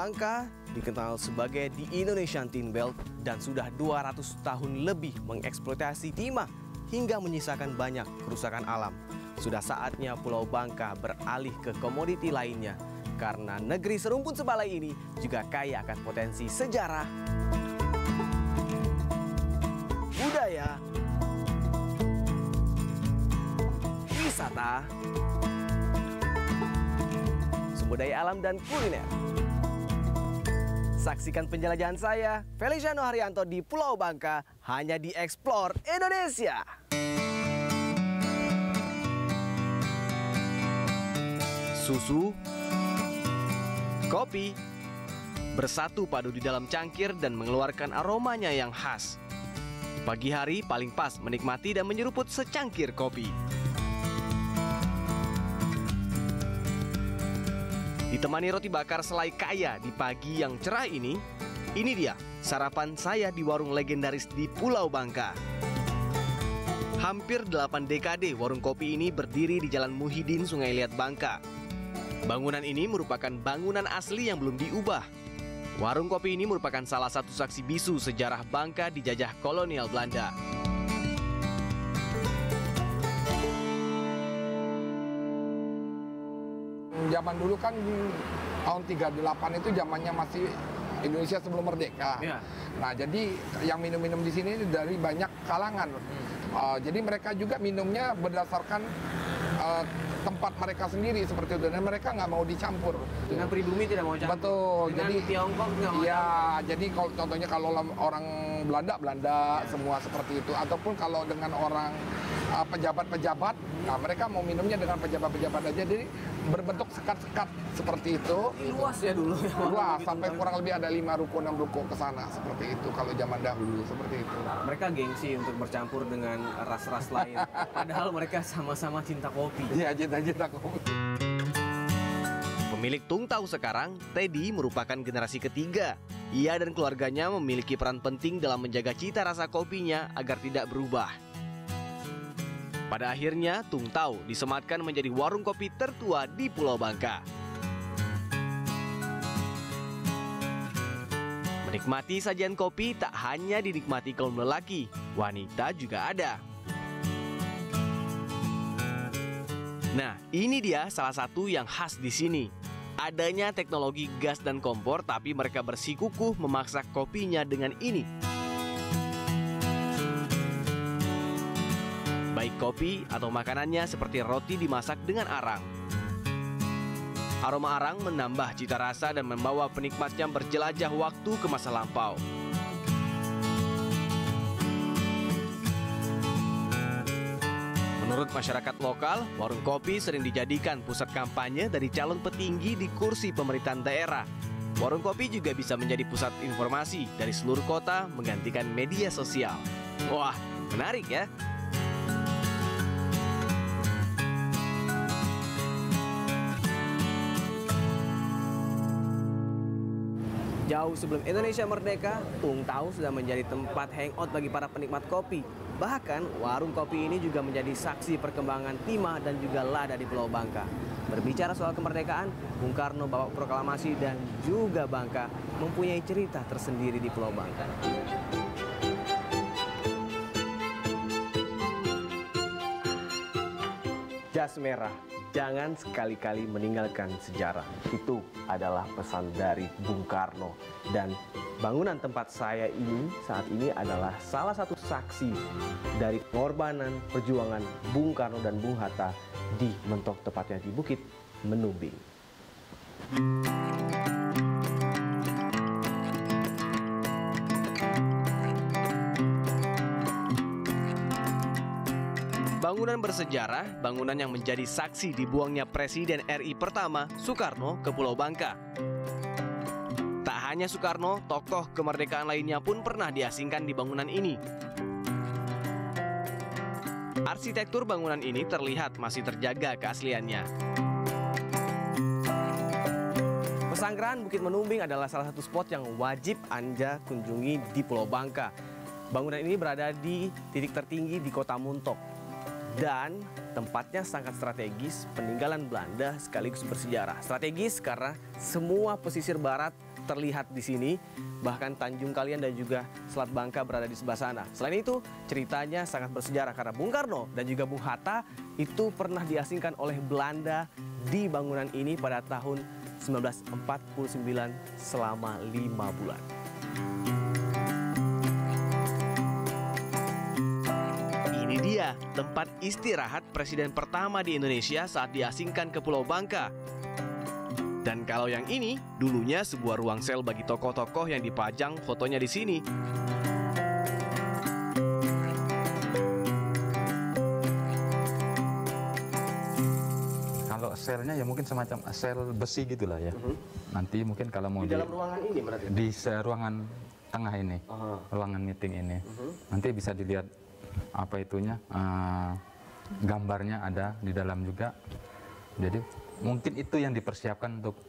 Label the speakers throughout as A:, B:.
A: Bangka dikenal sebagai The Indonesian Tin Belt dan sudah 200 tahun lebih mengeksploitasi timah hingga menyisakan banyak kerusakan alam. Sudah saatnya Pulau Bangka beralih ke komoditi lainnya karena negeri serumpun sebalai ini juga kaya akan potensi sejarah, budaya, wisata, sumber daya alam dan kuliner. Saksikan penjelajahan saya, Feliciano Haryanto di Pulau Bangka, hanya di Explore Indonesia. Susu, kopi, bersatu padu di dalam cangkir dan mengeluarkan aromanya yang khas. Pagi hari paling pas menikmati dan menyeruput secangkir kopi. Ditemani roti bakar selai kaya di pagi yang cerah ini dia sarapan saya di warung legendaris di Pulau Bangka. Hampir 8 dekade warung kopi ini berdiri di Jalan Muhyiddin, Sungai Liat, Bangka. Bangunan ini merupakan bangunan asli yang belum diubah. Warung kopi ini merupakan salah satu saksi bisu sejarah Bangka dijajah kolonial Belanda.
B: Zaman dulu kan tahun 38 itu zamannya masih Indonesia sebelum merdeka. Ya. Nah, jadi yang minum-minum di sini dari banyak kalangan. Jadi mereka juga minumnya berdasarkan tempat mereka sendiri seperti itu, dan mereka nggak mau dicampur.
A: Dengan pribumi tidak mau campur. Betul.
B: Dengan
A: jadi Tiongkok nggak mau.
B: Ya, jadi kalau contohnya kalau orang Belanda semua seperti itu, ataupun kalau dengan orang pejabat-pejabat, nah mereka mau minumnya dengan pejabat-pejabat aja, jadi berbentuk sekat-sekat seperti itu.
A: Luas ya dulu.
B: Luas, sampai kurang lebih ada 5 ruko, 6 ruko ke sana seperti itu kalau zaman dahulu seperti itu.
A: Mereka gengsi untuk bercampur dengan ras-ras lain. Padahal mereka sama-sama cinta kopi.
B: Iya, cinta kopi.
A: Pemilik Tung Tau sekarang, Teddy, merupakan generasi ketiga. Ia dan keluarganya memiliki peran penting dalam menjaga cita rasa kopinya agar tidak berubah. Pada akhirnya, Tung Tau disematkan menjadi warung kopi tertua di Pulau Bangka. Menikmati sajian kopi tak hanya dinikmati kaum lelaki, wanita juga ada. Nah, ini dia salah satu yang khas di sini. Adanya teknologi gas dan kompor, tapi mereka bersikukuh memaksa kopinya dengan ini. Baik kopi atau makanannya seperti roti dimasak dengan arang. Aroma arang menambah cita rasa dan membawa penikmatnya berjelajah waktu ke masa lampau. Menurut masyarakat lokal, warung kopi sering dijadikan pusat kampanye dari calon petinggi di kursi pemerintahan daerah. Warung kopi juga bisa menjadi pusat informasi dari seluruh kota menggantikan media sosial. Wah, menarik ya? Jauh sebelum Indonesia merdeka, Tung Tau sudah menjadi tempat hangout bagi para penikmat kopi. Bahkan, warung kopi ini juga menjadi saksi perkembangan timah dan juga lada di Pulau Bangka. Berbicara soal kemerdekaan, Bung Karno bawa proklamasi dan juga Bangka mempunyai cerita tersendiri di Pulau Bangka. Jas merah, jangan sekali-kali meninggalkan sejarah. Itu adalah pesan dari Bung Karno. Dan bangunan tempat saya ini saat ini adalah salah satu saksi dari pengorbanan perjuangan Bung Karno dan Bung Hatta di Mentok, tepatnya di Bukit Menumbing. Bangunan bersejarah, bangunan yang menjadi saksi dibuangnya Presiden RI pertama, Soekarno, ke Pulau Bangka. Tak hanya Soekarno, tokoh kemerdekaan lainnya pun pernah diasingkan di bangunan ini. Arsitektur bangunan ini terlihat masih terjaga keasliannya. Pesanggrahan Bukit Menumbing adalah salah satu spot yang wajib Anda kunjungi di Pulau Bangka. Bangunan ini berada di titik tertinggi di Kota Muntok. Dan tempatnya sangat strategis, peninggalan Belanda sekaligus bersejarah. Strategis karena semua pesisir barat terlihat di sini, bahkan Tanjung Kalian dan juga Selat Bangka berada di sebelah sana. Selain itu, ceritanya sangat bersejarah karena Bung Karno dan juga Bung Hatta itu pernah diasingkan oleh Belanda di bangunan ini pada tahun 1949 selama 5 bulan. Ini dia tempat istirahat presiden pertama di Indonesia saat diasingkan ke Pulau Bangka. Dan kalau yang ini, dulunya sebuah ruang sel bagi tokoh-tokoh yang dipajang fotonya di sini.
C: Kalau selnya ya mungkin semacam sel besi gitulah ya. Nanti mungkin kalau mau
A: Di dalam ruangan ini berarti?
C: di ruangan tengah ini, ruangan meeting ini. Nanti bisa dilihat apa itunya, gambarnya ada di dalam juga. Jadi mungkin itu yang dipersiapkan untuk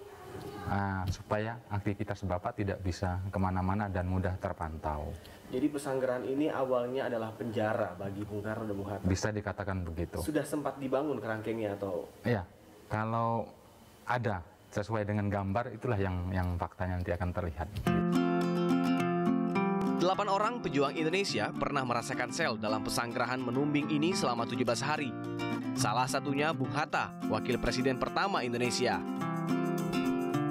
C: supaya aktivitas Bapak tidak bisa kemana-mana dan mudah terpantau.
A: Jadi Pesanggerahan ini awalnya adalah penjara bagi Bung Karno dan Bung Hatta.
C: Bisa dikatakan begitu.
A: Sudah sempat dibangun kerangkengnya atau?
C: Iya, kalau ada sesuai dengan gambar itulah yang faktanya nanti akan terlihat.
A: 8 orang pejuang Indonesia pernah merasakan sel dalam Pesanggerahan Menumbing ini selama 17 hari. Salah satunya Bung Hatta, wakil presiden pertama Indonesia.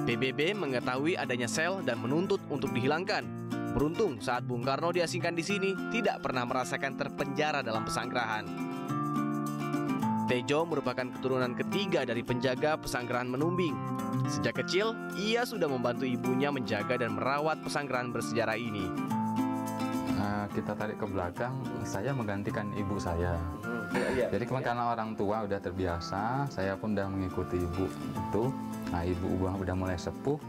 A: PBB mengetahui adanya sel dan menuntut untuk dihilangkan. Beruntung saat Bung Karno diasingkan di sini tidak pernah merasakan terpenjara dalam Pesanggerahan. Tejo merupakan keturunan ketiga dari penjaga Pesanggerahan Menumbing. Sejak kecil, ia sudah membantu ibunya menjaga dan merawat Pesanggerahan bersejarah ini.
C: Kita tarik ke belakang, saya menggantikan ibu saya. Jadi karena orang tua udah terbiasa, saya pun udah mengikuti ibu itu. Nah, ibu udah mulai sepuh.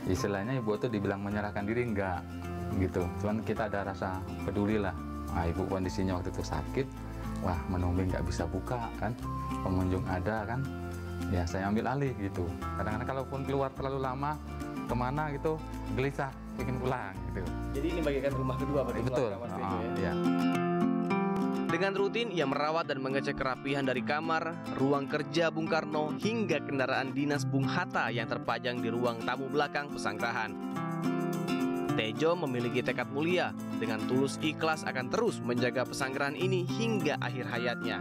C: Istilahnya ibu itu dibilang menyerahkan diri enggak gitu. Cuman kita ada rasa peduli lah. Nah, ibu kondisinya waktu itu sakit. Wah, Menumbing nggak bisa buka kan. Pengunjung ada kan. Ya saya ambil alih gitu. Kadang-kadang kalaupun keluar terlalu lama kemana gitu, gelisah ingin pulang gitu.
A: Jadi ini bagaikan rumah kedua pada
C: Betul.
A: Ya. Dengan rutin ia merawat dan mengecek kerapihan dari kamar, ruang kerja Bung Karno hingga kendaraan dinas Bung Hatta yang terpajang di ruang tamu belakang Pesanggerahan. Tejo memiliki tekad mulia dengan tulus ikhlas akan terus menjaga Pesanggerahan ini hingga akhir hayatnya.